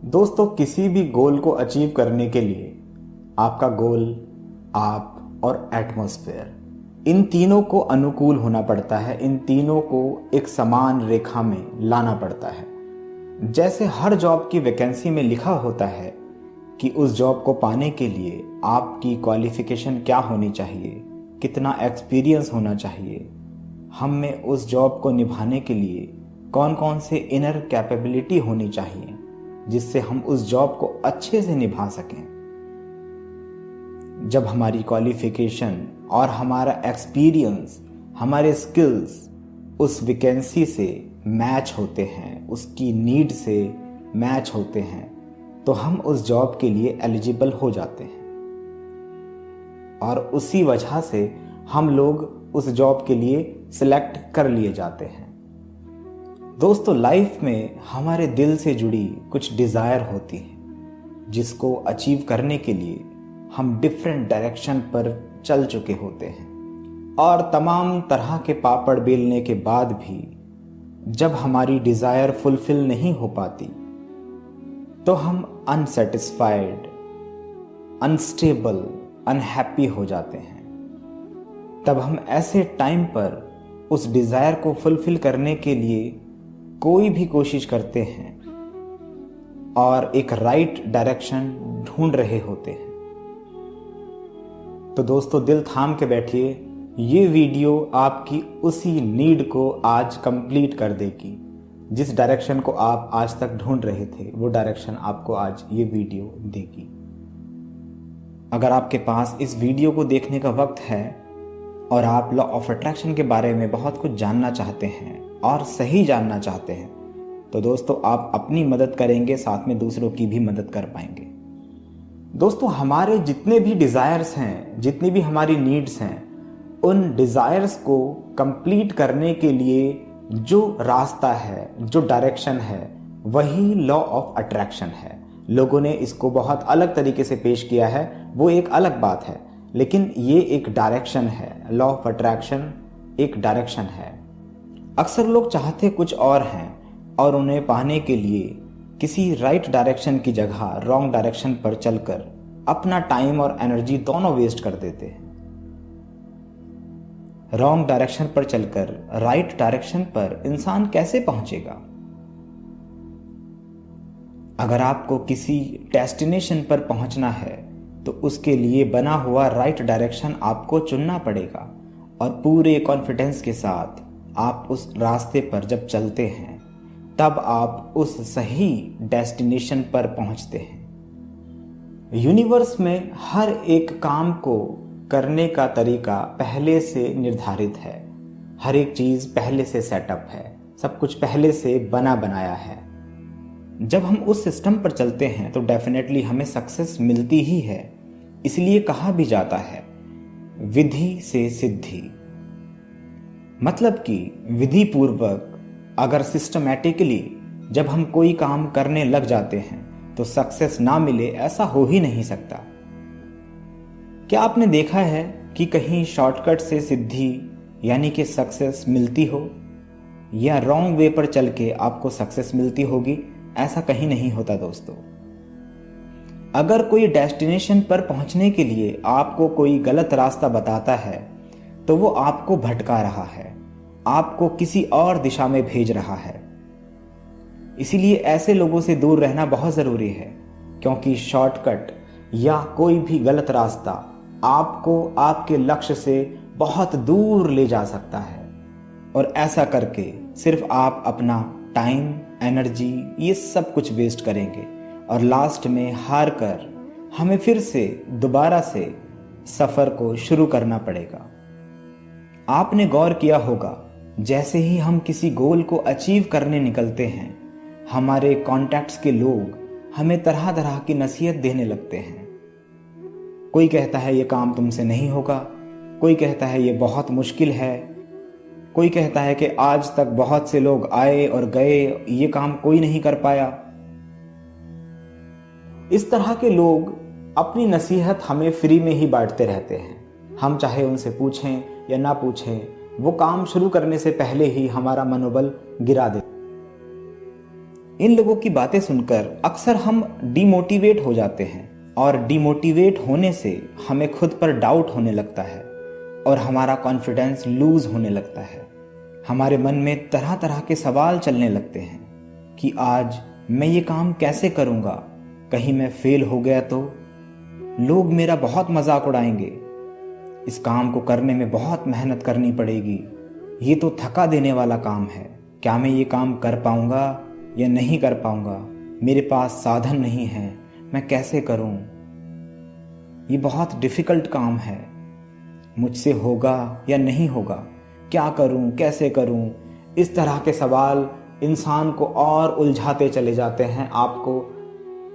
दोस्तों, किसी भी गोल को अचीव करने के लिए आपका गोल, आप और एटमॉस्फेयर, इन तीनों को अनुकूल होना पड़ता है। इन तीनों को एक समान रेखा में लाना पड़ता है। जैसे हर जॉब की वैकेंसी में लिखा होता है कि उस जॉब को पाने के लिए आपकी क्वालिफिकेशन क्या होनी चाहिए, कितना एक्सपीरियंस होना चाहिए, हम में उस जॉब को निभाने के लिए कौन कौन से इनर कैपेबिलिटी होनी चाहिए जिससे हम उस जॉब को अच्छे से निभा सकें। जब हमारी क्वालिफिकेशन और हमारा एक्सपीरियंस, हमारे स्किल्स उस वैकेंसी से मैच होते हैं, उसकी नीड से मैच होते हैं, तो हम उस जॉब के लिए एलिजिबल हो जाते हैं और उसी वजह से हम लोग उस जॉब के लिए सिलेक्ट कर लिए जाते हैं। दोस्तों, लाइफ में हमारे दिल से जुड़ी कुछ डिज़ायर होती है जिसको अचीव करने के लिए हम डिफरेंट डायरेक्शन पर चल चुके होते हैं और तमाम तरह के पापड़ बेलने के बाद भी जब हमारी डिज़ायर फुलफिल नहीं हो पाती तो हम अनसेटिस्फाइड, अनस्टेबल, अनहैप्पी हो जाते हैं। तब हम ऐसे टाइम पर उस डिज़ायर को फुलफिल करने के लिए कोई भी कोशिश करते हैं और एक राइट डायरेक्शन ढूंढ रहे होते हैं। तो दोस्तों, दिल थाम के बैठिए, ये वीडियो आपकी उसी नीड को आज कंप्लीट कर देगी। जिस डायरेक्शन को आप आज तक ढूंढ रहे थे वो डायरेक्शन आपको आज ये वीडियो देगी। अगर आपके पास इस वीडियो को देखने का वक्त है और आप लॉ ऑफ अट्रैक्शन के बारे में बहुत कुछ जानना चाहते हैं और सही जानना चाहते हैं, तो दोस्तों आप अपनी मदद करेंगे, साथ में दूसरों की भी मदद कर पाएंगे। दोस्तों, हमारे जितने भी डिज़ायर्स हैं, जितनी भी हमारी नीड्स हैं, उन डिज़ायर्स को कंप्लीट करने के लिए जो रास्ता है, जो डायरेक्शन है, वही लॉ ऑफ अट्रैक्शन है। लोगों ने इसको बहुत अलग तरीके से पेश किया है, वो एक अलग बात है, लेकिन ये एक डायरेक्शन है। लॉ ऑफ अट्रैक्शन एक डायरेक्शन है। अक्सर लोग चाहते कुछ और हैं और उन्हें पाने के लिए किसी राइट डायरेक्शन की जगह रॉन्ग डायरेक्शन पर चलकर अपना टाइम और एनर्जी दोनों वेस्ट कर देते हैं। रॉन्ग डायरेक्शन पर चलकर राइट डायरेक्शन पर इंसान कैसे पहुंचेगा? अगर आपको किसी डेस्टिनेशन पर पहुंचना है तो उसके लिए बना हुआ राइट डायरेक्शन आपको चुनना पड़ेगा और पूरे कॉन्फिडेंस के साथ आप उस रास्ते पर जब चलते हैं तब आप उस सही डेस्टिनेशन पर पहुंचते हैं। यूनिवर्स में हर एक काम को करने का तरीका पहले से निर्धारित है। हर एक चीज़ पहले से सेटअप है, सब कुछ पहले से बना बनाया है। जब हम उस सिस्टम पर चलते हैं तो डेफिनेटली हमें सक्सेस मिलती ही है। इसलिए कहा भी जाता है विधि से सिद्धि, मतलब कि विधि पूर्वक अगर सिस्टमैटिकली जब हम कोई काम करने लग जाते हैं तो सक्सेस ना मिले, ऐसा हो ही नहीं सकता। क्या आपने देखा है कि कहीं शॉर्टकट से सिद्धि यानी कि सक्सेस मिलती हो, या रॉन्ग वे पर चल के आपको सक्सेस मिलती होगी? ऐसा कहीं नहीं होता दोस्तों। अगर कोई डेस्टिनेशन पर पहुंचने के लिए आपको कोई गलत रास्ता बताता है तो वो आपको भटका रहा है, आपको किसी और दिशा में भेज रहा है। इसीलिए ऐसे लोगों से दूर रहना बहुत ज़रूरी है, क्योंकि शॉर्टकट या कोई भी गलत रास्ता आपको आपके लक्ष्य से बहुत दूर ले जा सकता है और ऐसा करके सिर्फ आप अपना टाइम, एनर्जी, ये सब कुछ वेस्ट करेंगे और लास्ट में हार कर हमें फिर से दोबारा से सफ़र को शुरू करना पड़ेगा। आपने गौर किया होगा, जैसे ही हम किसी गोल को अचीव करने निकलते हैं, हमारे कॉन्टैक्ट्स के लोग हमें तरह तरह की नसीहत देने लगते हैं। कोई कहता है ये काम तुमसे नहीं होगा, कोई कहता है ये बहुत मुश्किल है, कोई कहता है कि आज तक बहुत से लोग आए और गए, ये काम कोई नहीं कर पाया। इस तरह के लोग अपनी नसीहत हमें फ्री में ही बांटते रहते हैं। हम चाहे उनसे पूछें या ना पूछें, वो काम शुरू करने से पहले ही हमारा मनोबल गिरा देते। इन लोगों की बातें सुनकर अक्सर हम डिमोटिवेट हो जाते हैं और डिमोटिवेट होने से हमें खुद पर डाउट होने लगता है और हमारा कॉन्फिडेंस लूज होने लगता है। हमारे मन में तरह तरह के सवाल चलने लगते हैं कि आज मैं ये काम कैसे करूँगा, कहीं मैं फेल हो गया तो लोग मेरा बहुत मजाक उड़ाएंगे, इस काम को करने में बहुत मेहनत करनी पड़ेगी, ये तो थका देने वाला काम है, क्या मैं ये काम कर पाऊँगा या नहीं कर पाऊँगा, मेरे पास साधन नहीं है, मैं कैसे करूँ, ये बहुत डिफ़िकल्ट काम है, मुझसे होगा या नहीं होगा, क्या करूँ कैसे करूँ। इस तरह के सवाल इंसान को और उलझाते चले जाते हैं, आपको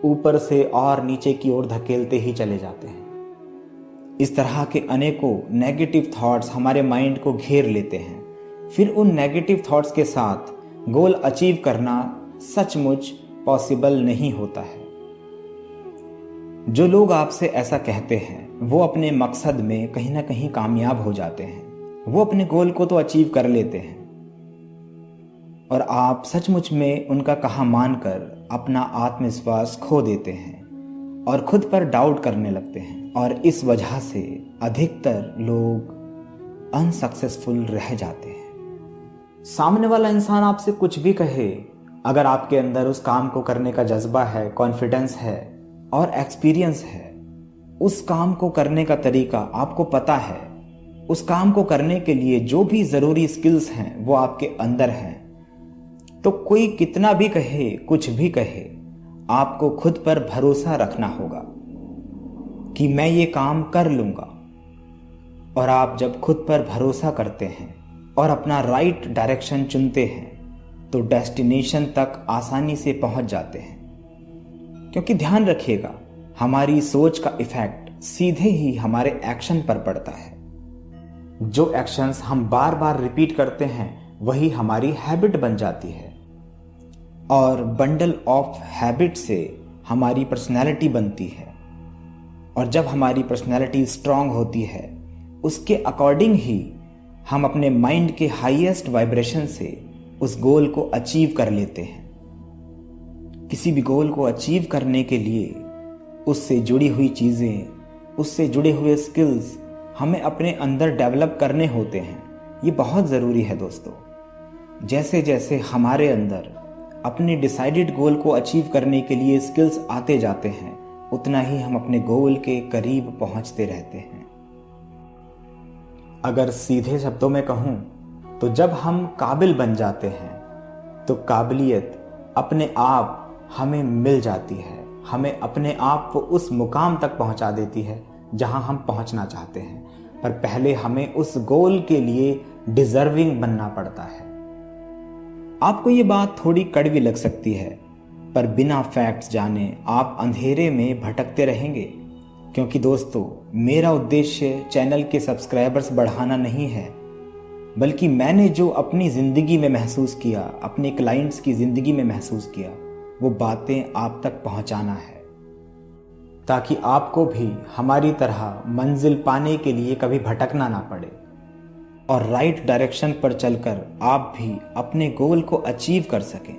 ऊपर से और नीचे की ओर धकेलते ही चले जाते हैं। इस तरह के अनेकों नेगेटिव थॉट्स हमारे माइंड को घेर लेते हैं। फिर उन नेगेटिव थॉट्स के साथ गोल अचीव करना सचमुच पॉसिबल नहीं होता है। जो लोग आपसे ऐसा कहते हैं वो अपने मकसद में कहीं ना कहीं कामयाब हो जाते हैं, वो अपने गोल को तो अचीव कर लेते हैं और आप सचमुच में उनका कहा मानकर अपना आत्मविश्वास खो देते हैं और खुद पर डाउट करने लगते हैं और इस वजह से अधिकतर लोग अनसक्सेसफुल रह जाते हैं। सामने वाला इंसान आपसे कुछ भी कहे, अगर आपके अंदर उस काम को करने का जज्बा है, कॉन्फिडेंस है और एक्सपीरियंस है, उस काम को करने का तरीका आपको पता है, उस काम को करने के लिए जो भी ज़रूरी स्किल्स हैं वो आपके अंदर हैं, तो कोई कितना भी कहे, कुछ भी कहे, आपको खुद पर भरोसा रखना होगा कि मैं ये काम कर लूँगा। और आप जब खुद पर भरोसा करते हैं और अपना राइट डायरेक्शन चुनते हैं तो डेस्टिनेशन तक आसानी से पहुंच जाते हैं। क्योंकि ध्यान रखिएगा, हमारी सोच का इफेक्ट सीधे ही हमारे एक्शन पर पड़ता है। जो एक्शंस हम बार बार रिपीट करते हैं वही हमारी हैबिट बन जाती है और बंडल ऑफ हैबिट से हमारी पर्सनैलिटी बनती है। और जब हमारी पर्सनैलिटी स्ट्रांग होती है उसके अकॉर्डिंग ही हम अपने माइंड के हाईएस्ट वाइब्रेशन से उस गोल को अचीव कर लेते हैं। किसी भी गोल को अचीव करने के लिए उससे जुड़ी हुई चीज़ें, उससे जुड़े हुए स्किल्स हमें अपने अंदर डेवलप करने होते हैं। ये बहुत ज़रूरी है दोस्तों। जैसे जैसे हमारे अंदर अपने डिसाइडेड गोल को अचीव करने के लिए स्किल्स आते जाते हैं उतना ही हम अपने गोल के करीब पहुंचते रहते हैं। अगर सीधे शब्दों में कहूं तो जब हम काबिल बन जाते हैं तो काबिलियत अपने आप हमें मिल जाती है, हमें अपने आप को उस मुकाम तक पहुंचा देती है जहां हम पहुंचना चाहते हैं। पर पहले हमें उस गोल के लिए डिजर्विंग बनना पड़ता है। आपको ये बात थोड़ी कड़वी लग सकती है, पर बिना फैक्ट्स जाने आप अंधेरे में भटकते रहेंगे। क्योंकि दोस्तों, मेरा उद्देश्य चैनल के सब्सक्राइबर्स बढ़ाना नहीं है, बल्कि मैंने जो अपनी ज़िंदगी में महसूस किया, अपने क्लाइंट्स की ज़िंदगी में महसूस किया, वो बातें आप तक पहुंचाना है, ताकि आपको भी हमारी तरह मंजिल पाने के लिए कभी भटकना ना पड़े और राइट डायरेक्शन पर चलकर आप भी अपने गोल को अचीव कर सकें।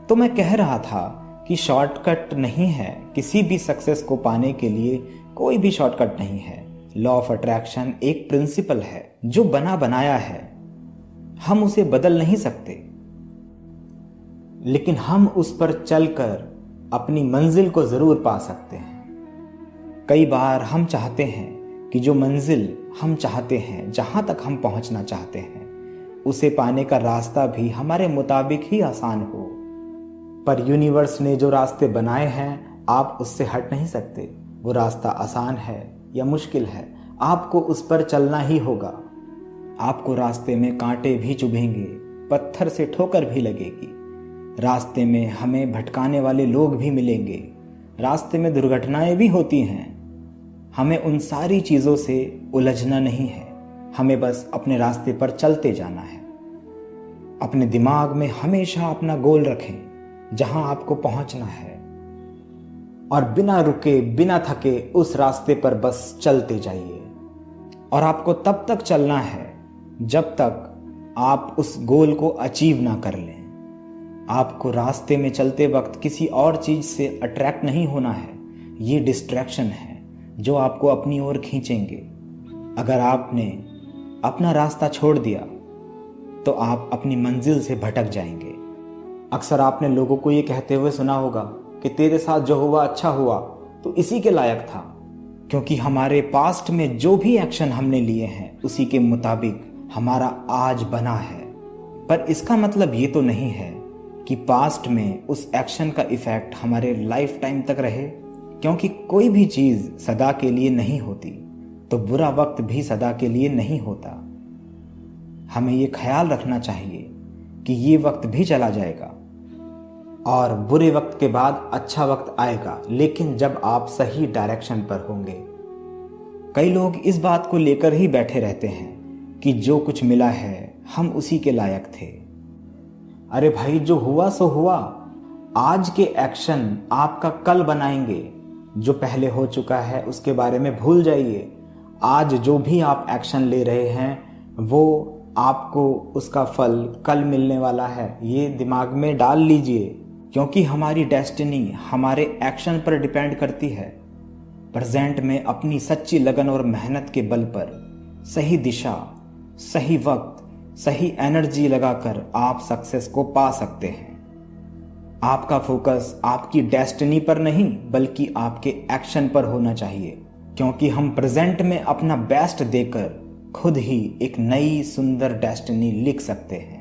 तो मैं कह रहा था कि शॉर्टकट नहीं है, किसी भी सक्सेस को पाने के लिए कोई भी शॉर्टकट नहीं है। लॉ ऑफ अट्रैक्शन एक प्रिंसिपल है जो बना बनाया है, हम उसे बदल नहीं सकते, लेकिन हम उस पर चलकर अपनी मंजिल को जरूर पा सकते हैं। कई बार हम चाहते हैं कि जो मंजिल हम चाहते हैं, जहां तक हम पहुंचना चाहते हैं, उसे पाने का रास्ता भी हमारे मुताबिक ही आसान हो, पर यूनिवर्स ने जो रास्ते बनाए हैं आप उससे हट नहीं सकते। वो रास्ता आसान है या मुश्किल है, आपको उस पर चलना ही होगा। आपको रास्ते में कांटे भी चुभेंगे, पत्थर से ठोकर भी लगेगी, रास्ते में हमें भटकाने वाले लोग भी मिलेंगे, रास्ते में दुर्घटनाएं भी होती हैं। हमें उन सारी चीज़ों से उलझना नहीं है, हमें बस अपने रास्ते पर चलते जाना है। अपने दिमाग में हमेशा अपना गोल रखें जहां आपको पहुंचना है और बिना रुके बिना थके उस रास्ते पर बस चलते जाइए। और आपको तब तक चलना है जब तक आप उस गोल को अचीव ना कर लें। आपको रास्ते में चलते वक्त किसी और चीज़ से अट्रैक्ट नहीं होना है। ये डिस्ट्रैक्शन है जो आपको अपनी ओर खींचेंगे। अगर आपने अपना रास्ता छोड़ दिया तो आप अपनी मंजिल से भटक जाएंगे। अक्सर आपने लोगों को ये कहते हुए सुना होगा कि तेरे साथ जो हुआ अच्छा हुआ, तो इसी के लायक था, क्योंकि हमारे पास्ट में जो भी एक्शन हमने लिए हैं उसी के मुताबिक हमारा आज बना है। पर इसका मतलब ये तो नहीं है कि पास्ट में उस एक्शन का इफेक्ट हमारे लाइफ टाइम तक रहे, क्योंकि कोई भी चीज़ सदा के लिए नहीं होती, तो बुरा वक्त भी सदा के लिए नहीं होता। हमें ये ख्याल रखना चाहिए कि ये वक्त भी चला जाएगा और बुरे वक्त के बाद अच्छा वक्त आएगा, लेकिन जब आप सही डायरेक्शन पर होंगे। कई लोग इस बात को लेकर ही बैठे रहते हैं कि जो कुछ मिला है हम उसी के लायक थे। अरे भाई, जो हुआ सो हुआ। आज के एक्शन आपका कल बनाएंगे। जो पहले हो चुका है उसके बारे में भूल जाइए। आज जो भी आप एक्शन ले रहे हैं वो आपको उसका फल कल मिलने वाला है, ये दिमाग में डाल लीजिए, क्योंकि हमारी डेस्टिनी हमारे एक्शन पर डिपेंड करती है। प्रेजेंट में अपनी सच्ची लगन और मेहनत के बल पर सही दिशा, सही वक्त, सही एनर्जी लगाकर आप सक्सेस को पा सकते हैं। आपका फोकस आपकी डेस्टिनी पर नहीं बल्कि आपके एक्शन पर होना चाहिए, क्योंकि हम प्रेजेंट में अपना बेस्ट देकर खुद ही एक नई सुंदर डेस्टिनी लिख सकते हैं।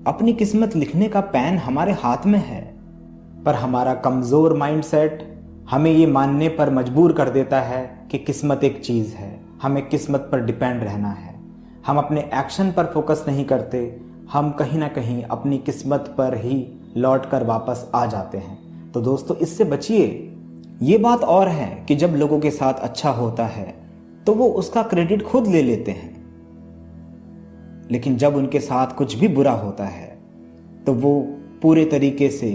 अपनी किस्मत लिखने का पेन हमारे हाथ में है, पर हमारा कमजोर माइंडसेट हमें ये मानने पर मजबूर कर देता है कि किस्मत एक चीज़ है, हमें किस्मत पर डिपेंड रहना है। हम अपने एक्शन पर फोकस नहीं करते, हम कहीं ना कहीं अपनी किस्मत पर ही लौट कर वापस आ जाते हैं। तो दोस्तों, इससे बचिए। ये बात और है कि जब लोगों के साथ अच्छा होता है तो वो उसका क्रेडिट खुद ले लेते हैं, लेकिन जब उनके साथ कुछ भी बुरा होता है तो वो पूरे तरीके से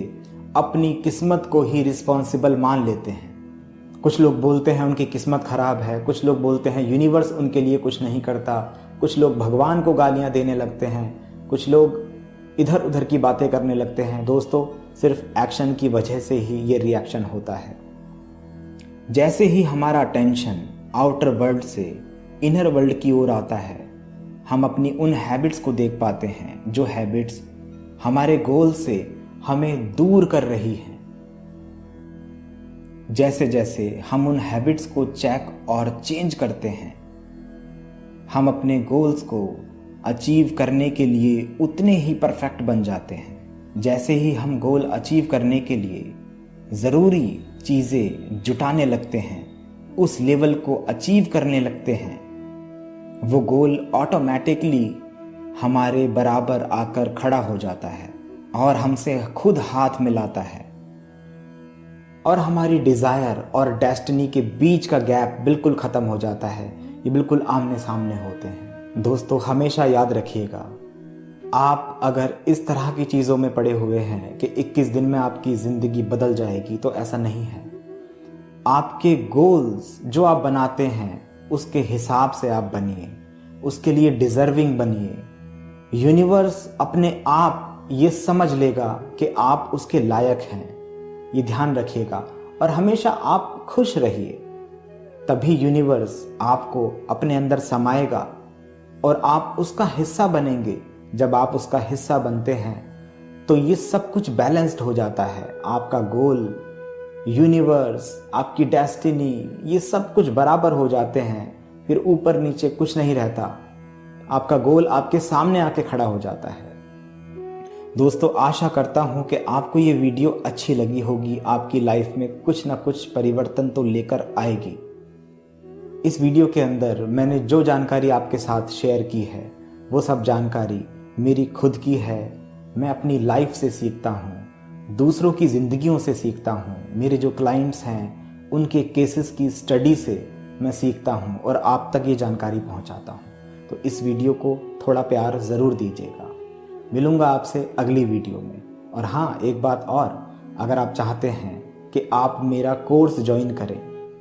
अपनी किस्मत को ही रिस्पॉन्सिबल मान लेते हैं। कुछ लोग बोलते हैं उनकी किस्मत खराब है, कुछ लोग बोलते हैं यूनिवर्स उनके लिए कुछ नहीं करता, कुछ लोग भगवान को गालियां देने लगते हैं, कुछ लोग इधर उधर की बातें करने लगते हैं। दोस्तों, सिर्फ एक्शन की वजह से ही ये रिएक्शन होता है। जैसे ही हमारा अटेंशन आउटर वर्ल्ड से इनर वर्ल्ड की ओर आता है, हम अपनी उन हैबिट्स को देख पाते हैं जो हैबिट्स हमारे गोल से हमें दूर कर रही हैं। जैसे जैसे हम उन हैबिट्स को चेक और चेंज करते हैं, हम अपने गोल्स को अचीव करने के लिए उतने ही परफेक्ट बन जाते हैं। जैसे ही हम गोल अचीव करने के लिए ज़रूरी चीज़ें जुटाने लगते हैं, उस लेवल को अचीव करने लगते हैं, वो गोल ऑटोमेटिकली हमारे बराबर आकर खड़ा हो जाता है और हमसे खुद हाथ मिलाता है, और हमारी डिज़ायर और डेस्टिनी के बीच का गैप बिल्कुल ख़त्म हो जाता है। ये बिल्कुल आमने सामने होते हैं। दोस्तों, हमेशा याद रखिएगा, आप अगर इस तरह की चीज़ों में पड़े हुए हैं कि 21 दिन में आपकी ज़िंदगी बदल जाएगी, तो ऐसा नहीं है। आपके गोल्स जो आप बनाते हैं उसके हिसाब से आप बनिए, उसके लिए डिज़र्विंग बनिए। यूनिवर्स अपने आप ये समझ लेगा कि आप उसके लायक हैं, ये ध्यान रखिएगा। और हमेशा आप खुश रहिए, तभी यूनिवर्स आपको अपने अंदर समाएगा और आप उसका हिस्सा बनेंगे। जब आप उसका हिस्सा बनते हैं तो ये सब कुछ बैलेंस्ड हो जाता है। आपका गोल, यूनिवर्स, आपकी डेस्टिनी, ये सब कुछ बराबर हो जाते हैं। फिर ऊपर नीचे कुछ नहीं रहता, आपका गोल आपके सामने आके खड़ा हो जाता है। दोस्तों, आशा करता हूँ कि आपको ये वीडियो अच्छी लगी होगी, आपकी लाइफ में कुछ ना कुछ परिवर्तन तो लेकर आएगी। इस वीडियो के अंदर मैंने जो जानकारी आपके साथ शेयर की है वो सब जानकारी मेरी खुद की है। मैं अपनी लाइफ से सीखता हूँ, दूसरों की ज़िंदगियों से सीखता हूँ, मेरे जो क्लाइंट्स हैं उनके केसेस की स्टडी से मैं सीखता हूँ और आप तक ये जानकारी पहुँचाता हूँ। तो इस वीडियो को थोड़ा प्यार ज़रूर दीजिएगा। मिलूँगा आपसे अगली वीडियो में। और हाँ, एक बात और, अगर आप चाहते हैं कि आप मेरा कोर्स ज्वाइन करें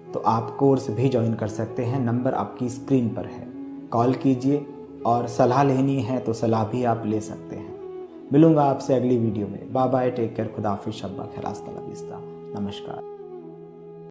तो आप कोर्स भी ज्वाइन कर सकते हैं। नंबर आपकी स्क्रीन पर है, कॉल कीजिए और सलाह लेनी है तो सलाह भी आप ले सकते हैं। मिलूंगा आपसे अगली वीडियो में। बाय बाय, टेक केयर, खुदा हाफिज़, शब्बा खैर, हस्ता ला विस्ता, नमस्कार।